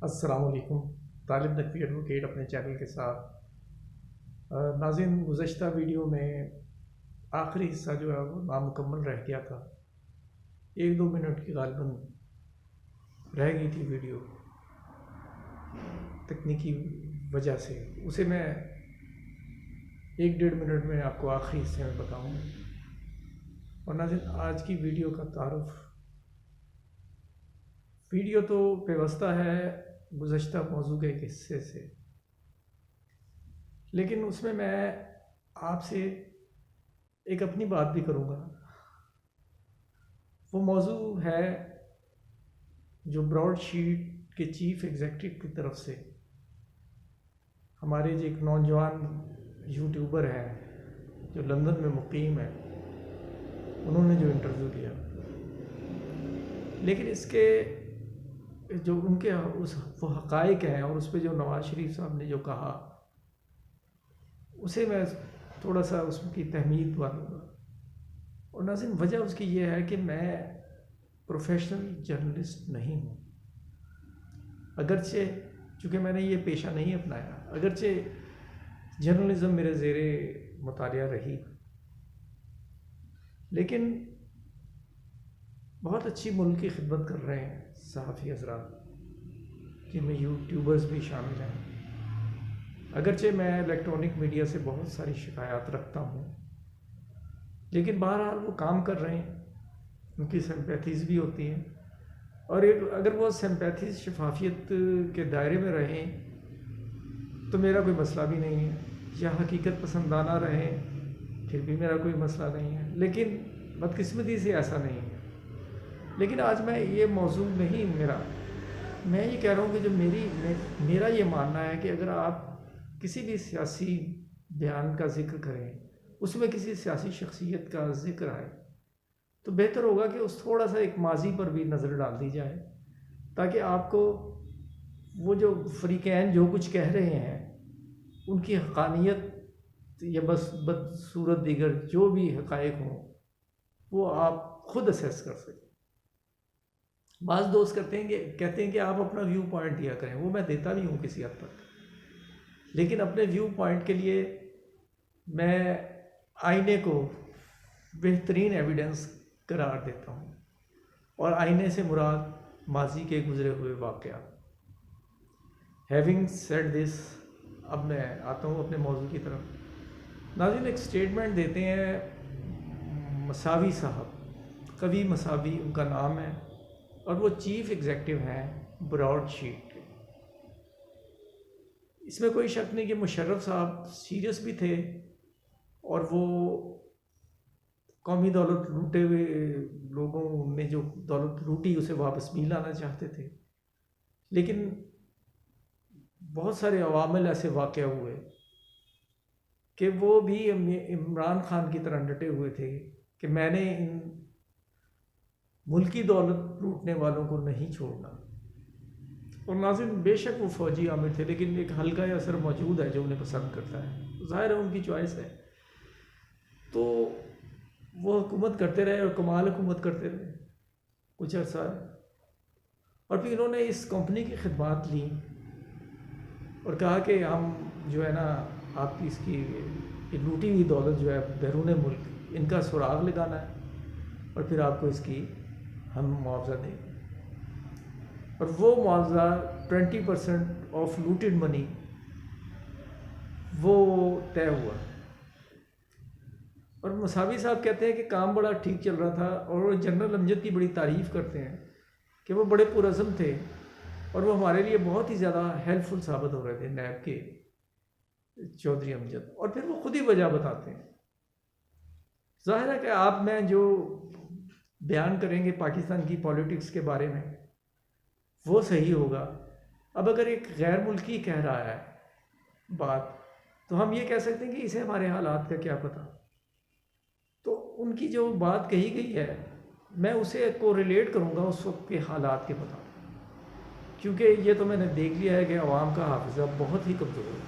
अस्सलामुअलैकुम। तालिब नकवी एडवोकेट अपने चैनल के साथ। नाज़रीन, गुज़श्ता वीडियो में आखिरी हिस्सा जो है वो नामुकम्मल रह गया था। 1-2 मिनट की गालिबन रह गई थी वीडियो, तकनीकी वजह से। उसे मैं 1-1.5 मिनट में आपको आखिरी हिस्से में बताऊँगा। और नाज़रीन, आज की वीडियो का तारुफ, वीडियो तो पेवस्ता है गुज़श्ता मौजू के एक हिस्से से, लेकिन उसमें मैं आपसे एक अपनी बात भी करूँगा। वो मौजू है जो ब्रॉडशीट के चीफ एग्जीक्यूटिव की तरफ से हमारे जो एक नौजवान यूट्यूबर हैं जो लंदन में मुकीम है, उन्होंने जो इंटरव्यू दिया, लेकिन इसके जो उनके वो हक़ाइक़ हैं और उस पर जो नवाज़ शरीफ साहब ने जो कहा, उसे मैं थोड़ा सा उसकी तहमीद मानूँगा। और नाज़रीन, वजह उसकी ये है कि मैं प्रोफेशनल जर्नलिस्ट नहीं हूँ, अगरचे चूँकि मैंने ये पेशा नहीं अपनाया, अगरचे जर्नलिज़म मेरे ज़ेरे मुतालिया रही, लेकिन बहुत अच्छी मुल्क की खिदमत कर रहे हैं सहाफ़ी हज़रात, जिनमें यूट्यूबर्स भी शामिल हैं। अगरचे मैं इलेक्ट्रॉनिक मीडिया से बहुत सारी शिकायत रखता हूँ, लेकिन बहरहाल वो काम कर रहे हैं, उनकी सिंपैथीज़ भी होती हैं, और एक अगर वो सिंपैथीज़ शफाफियत के दायरे में रहें तो मेरा कोई मसला भी नहीं है, या हकीकत पसंदाना रहें फिर भी मेरा कोई मसला नहीं है। लेकिन बदकिस्मती से ऐसा नहीं है। लेकिन आज मैं ये मौजू नहीं मैं ये कह रहा हूँ कि जो मेरा ये मानना है कि अगर आप किसी भी सियासी बयान का जिक्र करें, उसमें किसी सियासी शख्सियत का जिक्र आए, तो बेहतर होगा कि उस थोड़ा सा एक माजी पर भी नज़र डाल दी जाए, ताकि आपको वो जो फ़रीक़ैन जो कुछ कह रहे हैं उनकी हक़ानियत या बस बदसूरत दीगर जो भी हक़ाइक़ हों वो आप ख़ुद असेस कर सकें। बाज़ दोस्त कहते हैं कि आप अपना व्यू पॉइंट दिया करें, वो मैं देता भी हूँ किसी हद तक, लेकिन अपने व्यू पॉइंट के लिए मैं आईने को बेहतरीन एविडेंस करार देता हूँ, और आईने से मुराद माजी के गुज़रे हुए वाक़यात। हैविंग सेड दिस, अब मैं आता हूँ अपने मौजू की तरफ। नाज़रीन, एक स्टेटमेंट देते हैं मसावी साहब, कवि मसावी उनका नाम है, और वो चीफ एग्जीक्यूटिव हैं ब्रॉडशीट के। इसमें कोई शक नहीं कि मुशर्रफ साहब सीरियस भी थे, और वो कौमी दौलत लूटे हुए लोगों ने जो दौलत लूटी उसे वापस भी लाना चाहते थे, लेकिन बहुत सारे अवामिल ऐसे वाक़ हुए कि वो भी इमरान खान की तरह डटे हुए थे कि मैंने इन मुल्की दौलत लूटने वालों को नहीं छोड़ना। और नाज़रीन, बेशक वो फ़ौजी आमिर थे, लेकिन एक हल्का असर मौजूद है जो उन्हें पसंद करता है, ज़ाहिर है उनकी चॉइस है। तो वो हुकूमत करते रहे और कमाल हुकूमत करते रहे कुछ अर्सा, और फिर इन्होंने इस कंपनी की खिदमत ली और कहा कि हम जो है ना आपकी इसकी लूटी हुई दौलत जो है बैरून मुल्क, इनका सुराग लगाना है, और फिर आपको इसकी हम मुआवजा देंगे। और वो मुआवजा 20% ऑफ लूटेड मनी वो तय हुआ। और मसावी साहब कहते हैं कि काम बड़ा ठीक चल रहा था, और जनरल अमजद की बड़ी तारीफ़ करते हैं कि वो बड़े पुरज़म थे और वो हमारे लिए बहुत ही ज़्यादा हेल्पफुल साबित हो रहे थे, नैब के चौधरी अमजद। और फिर वो ख़ुद ही वजह बताते हैं। ज़ाहिर है कि आप में जो बयान करेंगे पाकिस्तान की पॉलिटिक्स के बारे में वो सही होगा। अब अगर एक गैर मुल्की कह रहा है बात, तो हम ये कह सकते हैं कि इसे हमारे हालात का क्या पता। तो उनकी जो बात कही गई है, मैं उसे को रिलेट करूँगा उस वक्त के हालात के पता, क्योंकि ये तो मैंने देख लिया है कि अवाम का हाफिज़ा बहुत ही कमज़ोर है।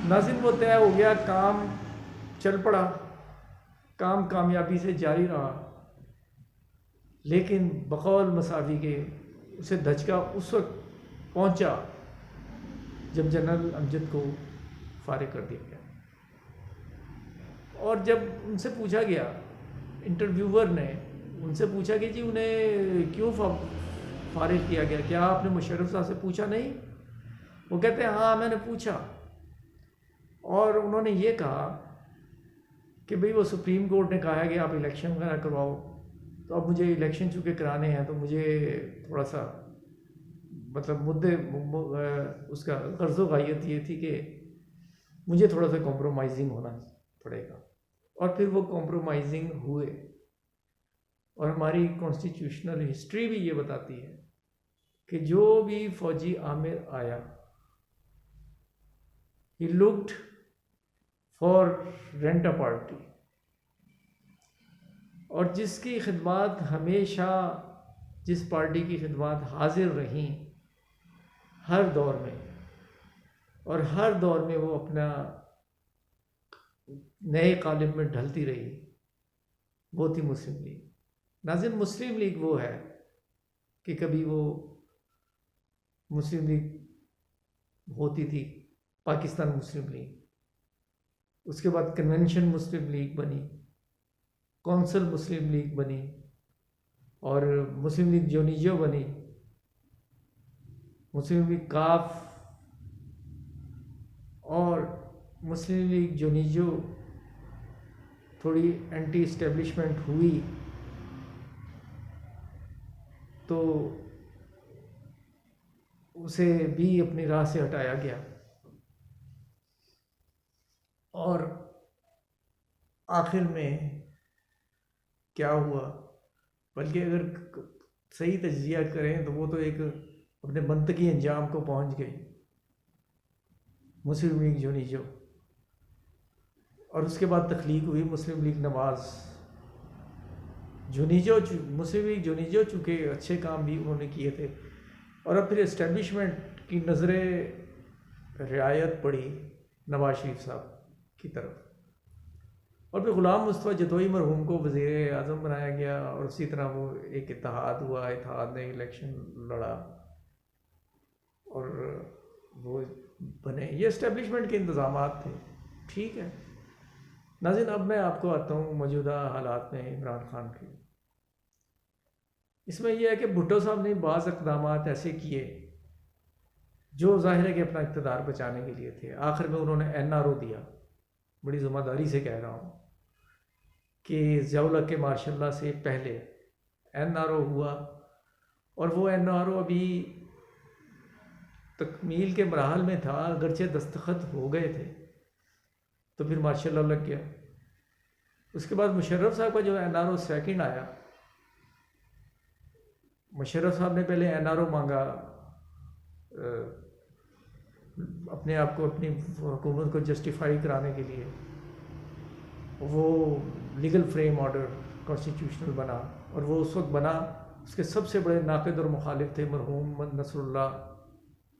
नाज़रीन, वो तय हो गया, काम चल पड़ा, काम कामयाबी से जारी रहा, लेकिन बकौल मसावी के उसे धचका उस वक्त पहुंचा जब जनरल अमजद को फारिग कर दिया गया। और जब उनसे पूछा गया, इंटरव्यूअर ने उनसे पूछा कि जी उन्हें क्यों फारिग किया गया, क्या आपने मुशर्रफ साहब से पूछा? नहीं। वो कहते हैं हाँ मैंने पूछा, और उन्होंने ये कहा कि भाई वो सुप्रीम कोर्ट ने कहा है कि आप इलेक्शन वगैरह करवाओ, तो अब मुझे इलेक्शन चूँकि कराने हैं तो मुझे थोड़ा सा मतलब उसका गर्ज़ो गायत ये थी कि मुझे थोड़ा सा कॉम्प्रोमाइजिंग होना पड़ेगा। और फिर वो कॉम्प्रोमाइजिंग हुए। और हमारी कॉन्स्टिट्यूशनल हिस्ट्री भी ये बताती है कि जो भी फौजी आमिर आया, he looked for rent a party, और जिसकी खिदमत हमेशा, जिस पार्टी की खिदमत हाजिर रहीं हर दौर में, और हर दौर में वो अपना नए कालिब में ढलती रही, वो थी मुस्लिम लीग। नाज़रीन, मुस्लिम लीग वो है कि कभी वो मुस्लिम लीग होती थी पाकिस्तान मुस्लिम लीग, उसके बाद कन्वेंशन मुस्लिम लीग बनी, कौंसल मुस्लिम लीग बनी, और मुस्लिम लीग जोनिजो बनी, मुस्लिम लीग काफ, और मुस्लिम लीग जोनिजो थोड़ी एंटी इस्टेब्लिशमेंट हुई तो उसे भी अपनी राह से हटाया गया। और आखिर में क्या हुआ, बल्कि अगर सही तज्जिया करें तो वो तो एक अपने मंतकी अंजाम को पहुंच गई, मुस्लिम लीग जोनिजो। और उसके बाद तख्लीक हुई मुस्लिम लीग नवाज़। जोनिजो, मुस्लिम लीग जोनिजो चूँकि अच्छे काम भी उन्होंने किए थे, और अब फिर इस्टेब्लिशमेंट की नज़रें रियायत पड़ी नवाज शरीफ साहब की तरफ, और फिर ग़ुलाम मुस्तफ़ा जतोई मरहूम को वज़ीर आज़म बनाया गया, और उसी तरह वो एक इत्तेहाद हुआ, इत्तेहाद ने इलेक्शन लड़ा और वो बने। ये इस्टेब्लिशमेंट के इंतज़ामात थे, ठीक है। नाज़रीन, अब मैं आपको आता हूँ मौजूदा हालात में इमरान खान के। इसमें यह है कि भुट्टो साहब ने बाज़ इक़दामात ऐसे किए जो ज़ाहिर है कि अपना इक़्तिदार बचाने के लिए थे। आखिर में उन्होंने NRO दिया, बड़ी ज़िम्मेदारी से कह रहा हूँ कि ज़ियाउल हक़ के मार्शल से पहले NRO हुआ, और वो NRO अभी तकमील के मराहल में था, अगरचे दस्तखत हो गए थे, तो फिर मार्शल लग गया। उसके बाद मुशर्रफ साहब का जो NRO सेकंड आया, मुशर्रफ साहब ने पहले NRO मांगा अपने आप को, अपनी हुकूमत को जस्टिफाई कराने के लिए। वो लीगल फ्रेम ऑर्डर कॉन्स्टिट्यूशनल बना, और वो उस वक्त बना, उसके सबसे बड़े नाक़िद और मुखालिफ थे मरहूम नसरुल्लाह,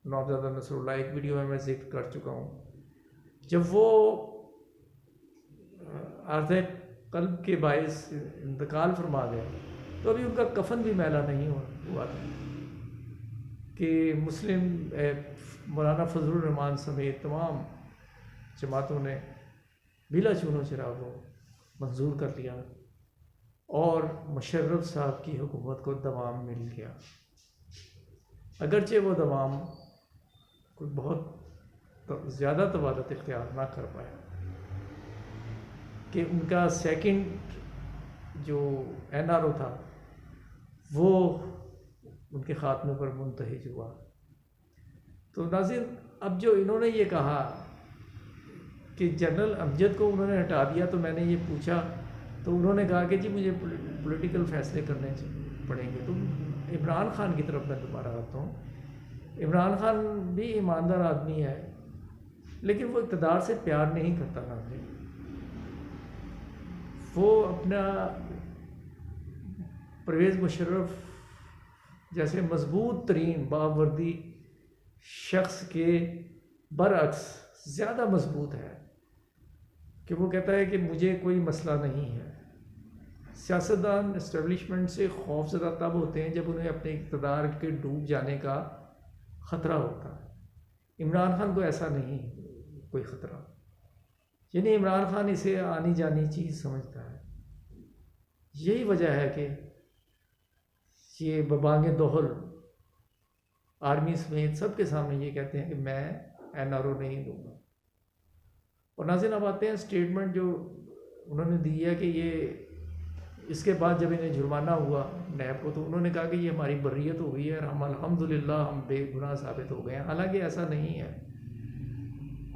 नौबजादा नसरुल्लाह। एक वीडियो में मैं जिक्र कर चुका हूँ। जब वो आर्ज़े क़ल्ब के बाइस इंतकाल फरमा गए, तो अभी उनका कफन भी मैला नहीं हुआ था कि मुस्लिम मौलाना फजलुर रहमान समेत तमाम जमातों ने बिला चूनो चिरागो मंजूर कर लिया, और मुशर्रफ साहब की हुकूमत को दवाम मिल गया। अगरचे वो दवाम कोई बहुत ज़्यादा तवालत इख्तियार ना कर पाया, कि उनका सेकंड जो NRO था वो उनके ख़ात्मे पर मुंतहिज हुआ। तो नाज़रीन, अब जो इन्होंने ये कहा कि जनरल अमजद को उन्होंने हटा दिया, तो मैंने ये पूछा, तो उन्होंने कहा कि जी मुझे पॉलिटिकल फ़ैसले करने पड़ेंगे। तो इमरान खान की तरफ मैं दोबारा आता हूँ। इमरान खान भी ईमानदार आदमी है, लेकिन वो इक़्तिदार से प्यार नहीं करता। नाज़रीन, वो अपना परवेज़ मुशर्रफ जैसे मजबूत तरीन बावर्दी शख्स के बरअक्स ज़्यादा मजबूत है, कि वो कहता है कि मुझे कोई मसला नहीं है, सियासतदान इस्टेब्लिशमेंट से खौफज़दा तब होते हैं जब उन्हें अपने इक़्तिदार के डूब जाने का ख़तरा होता है। इमरान खान को ऐसा नहीं कोई ख़तरा, यानी इमरान खान इसे आनी जानी चीज़ समझता है। यही वजह है कि ये बबांगे दोहल आर्मी समेत सबके सामने ये कहते हैं कि मैं NRO नहीं दूंगा। और नाज़रीन, अब आते हैं स्टेटमेंट जो उन्होंने दी है कि ये इसके बाद जब इन्हें जुर्माना हुआ नैब को, तो उन्होंने कहा कि ये हमारी बर्रियत हो गई है और हम अल्हम्दुलिल्लाह हम बेगुनाह साबित हो गए हैं। हालांकि ऐसा नहीं है।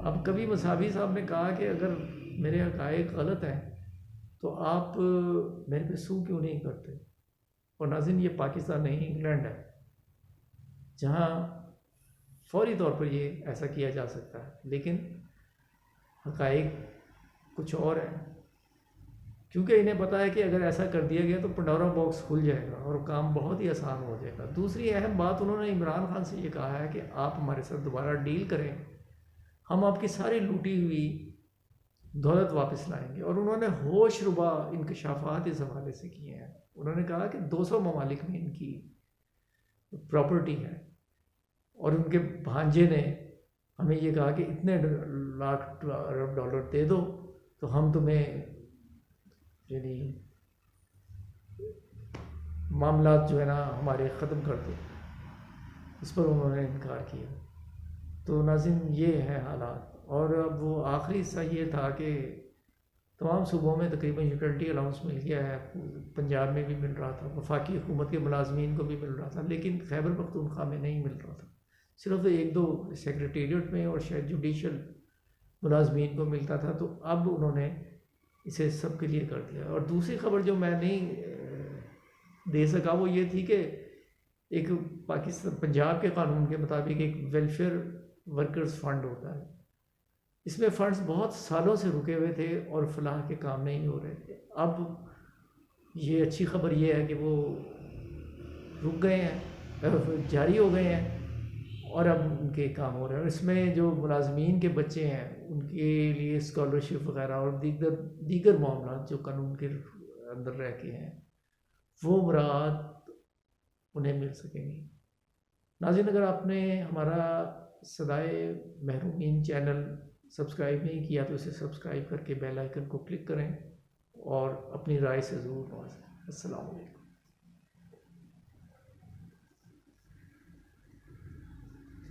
अब कभी मसावी साहब ने कहा कि अगर मेरे हक़ाइक़ गलत हैं तो आप मेरे पे सू क्यों नहीं करते। और नाज़रीन, ये पाकिस्तान नहीं इंग्लैंड है जहाँ फौरी तौर पर ये ऐसा किया जा सकता है, लेकिन हक़ाइक़ कुछ और है। क्योंकि इन्हें पता है कि अगर ऐसा कर दिया गया तो पंडोरा बॉक्स खुल जाएगा और काम बहुत ही आसान हो जाएगा। दूसरी अहम बात, उन्होंने इमरान खान से ये कहा है कि आप हमारे साथ दोबारा डील करें, हम आपकी सारी लूटी हुई दौलत वापस लाएंगे। और उन्होंने होशरुबा इंकशाफात इस हवाले से किए हैं। उन्होंने कहा कि 200 ममालिक में इनकी प्रॉपर्टी है और उनके भांजे ने हमें ये कहा कि इतने लाख अरब डॉलर दे दो तो हम तुम्हें यानी मामला जो है ना हमारे ख़त्म कर दो। इस पर उन्होंने इनकार किया। तो नाज़रीन, ये है हालात। और अब वो आखिरी हिस्सा ये था कि तमाम सूबों में तकरीबन यूटिलिटी अलाउंस मिल गया है। पंजाब में भी मिल रहा था, वफाकी हुकूमत के मुलाजमीन को भी मिल रहा था, लेकिन खैबर पख्तूनख्वा में नहीं मिल रहा था। सिर्फ 1-2 सेक्रेटेरिएट में और शायद जुडिशल मुलाजमीन को मिलता था। तो अब उन्होंने इसे सब के लिए कर दिया। और दूसरी खबर जो मैं नहीं दे सका वो ये थी कि एक पाकिस्तान पंजाब के कानून के मुताबिक एक वेलफेयर वर्कर्स फ़ंड होता है। इसमें फ़ंड्स बहुत सालों से रुके हुए थे और फलाह के काम नहीं हो रहे थे। अब ये अच्छी खबर ये है कि वो रुक गए हैं, जारी हो गए हैं और अब उनके काम हो रहे हैं। इसमें जो मुलाजमीन के बच्चे हैं उनके लिए स्कॉलरशिप वगैरह और दीगर मामला जो कानून के अंदर रह के हैं वो मुराद उन्हें मिल सकेंगी। नाज़रीन, अगर आपने हमारा सदाए महरूमीन चैनल सब्सक्राइब नहीं किया तो इसे सब्सक्राइब करके बेल आइकन को क्लिक करें और अपनी राय से ज़रूर बात। अस्सलाम वालेकुम।